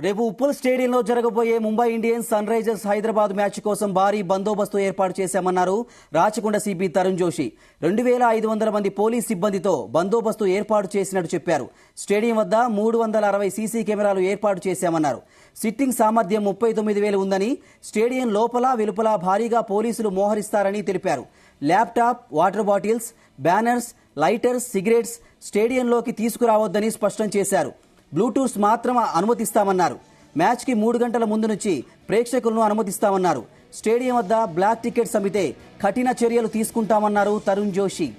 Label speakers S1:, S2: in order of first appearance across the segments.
S1: రేపు ఉప్పల్ స్టేడియంలో జరగబోయే Mumbai Indians sunrisers Hyderabad match కోసం భారీ బందోబస్తు ఏర్పాటు చేశామన్నారు రాచకొండ సిపి తరుణ్ జోషి. 2500 మంది పోలీస్ సిబ్బందితో బందోబస్తు ఏర్పాటు చేసినట్టు చెప్పారు. స్టేడియం వద్ద 360 సీసీ కెమెరాలు ఏర్పాటు చేశామన్నారు. సిట్టింగ్ సామర్థ్యం 39,000 ఉందని, స్టేడియం లోపల వెలుపల భారీగా పోలీసులు మోహరిస్తారని తెలిపారు. Laptop, water bottles, banners, lighters, cigarettes స్టేడియంలోకి తీసుకురావద్దని స్పష్టం చేశారు. బ్లూటూత్ మాత్రం అనుమతిస్తామన్నారు. మ్యాచ్కి 3 గంటల ముందు నుంచి ప్రేక్షకులను అనుమతిస్తామన్నారు. స్టేడియం వద్ద బ్లాక్ టికెట్స్ అమ్మితే కఠిన చర్యలు తీసుకుంటామన్నారు Tarun Joshi.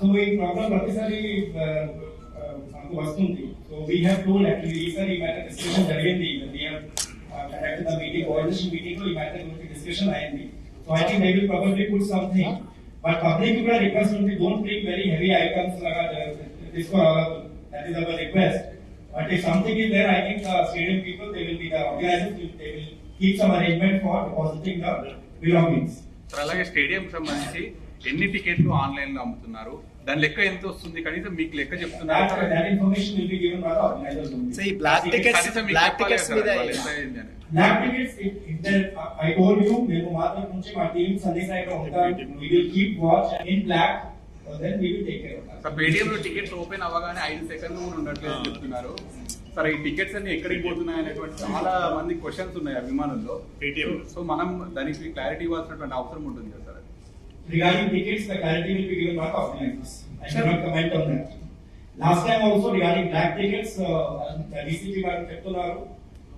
S2: So in problem ప్రతిసారి మనకు వస్తుంది. So we have told actually ఈసారి ఈ మ్యాటర్ డిస్కషన్ జరిగింది. We have conducted the meeting, coordination meeting లో ఈ మ్యాటర్ గురించి డిస్కషన్ అయింది. So I think they will probably put something. But public కూడా రిక్వెస్ట్ ఉంది, don't bring very heavy items లాగా తీసుకురావద్దు. That is our request. But if something is there, I think the stadium people, they will be the organizers, they will keep some arrangement for depositing the belongings.
S3: అలాగే stadium సంబంధించి ఎన్ని టికెట్లు online లో అమ్ముతున్నారు, దాని లెక్క ఎంత వస్తుంది, కనీసం మీకు లెక్క చెప్తున్నారు?
S2: That information will be given by the organizers only.
S4: So black tickets మీద
S2: Black tickets, if there, I told you, మేము మాత్రం నుంచి మా టీమ్స్ అన్ని సైడ్ లో ఉంటాం. We will keep watch and in black, then we will take care of that.
S3: So Paytm లో tickets open అవ్వగానే 5 సెకండ్లు కూడా ఉండట్లేదు చెప్తున్నారు. సరే, ఈ టికెట్స్ అన్ని ఎక్కడికి పోతున్నాయి అనేటువంటి చాలా మంది క్వశ్చన్స్ ఉన్నాయి అభిమానుల్లో. సో మనం దానికి క్లారిటీ ఇవ్వాల్సినటువంటి అవసరం ఉంటుంది కదా sir.
S2: Regarding tickets, the clarity will be given by the organizers. I cannot comment on that. Last time also regarding black tickets, the DCP గారు చెప్తున్నారు,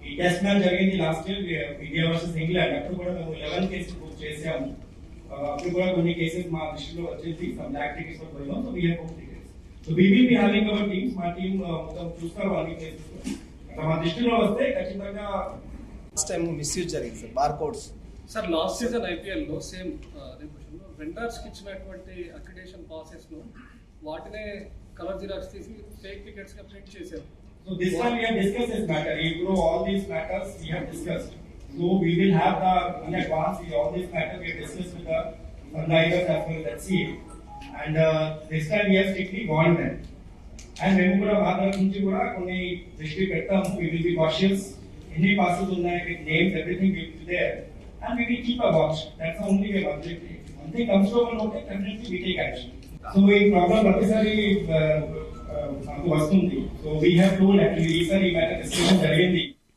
S2: ఈ టెస్ట్ మ్యాచ్ జరిగింది last year India versus England, అప్పుడు కూడా మేము 11 cases book చేసాము. అప్పుడు కూడా కొన్ని కేసెస్ మా దృష్టిలో వచ్చేసి బ్లాక్ టికెట్స్ లో పోయినాం. So we have book tickets. So we will be having hour teams, మా టీమ్ మొత్తం చూస్తారు అన్ని కేసెస్. అట్లా మా దృష్టిలో వస్తే ఖచ్చితంగా
S4: లాస్ట్ టైం మిస్యూజ్ జరిగింది sir, bar codes.
S5: Sir last season IPL లో సేమ్ వెండర్స్ కి ఇచ్చినటువంటి అక్రిడేషన్ పాసెస్ ను వాటినే కలర్ జిరాక్స్ తీసి ఫేక్ టికెట్స్ గా ప్రింట్ చేశారు.
S2: So this one we have discussed this matter. All these matters we have discussed. So we will have the in advance all these matters we have discussed with the sunlighters as well as see. And this time we have strictly warned them. And మేము కూడా భారత నుంచి కూడా కొన్ని దృష్టి పెడతాము. We will be cautious. Any passes ఉన్నాయి with names, everything will be there. And we will keep a watch. That's the only way of objective. One thing comes to our notice, definitely we take action. So ఈ problem ప్రతిసారి మనకు వస్తుంది. So we have told actually ఈసారి ఈ matter discussion జరిగింది.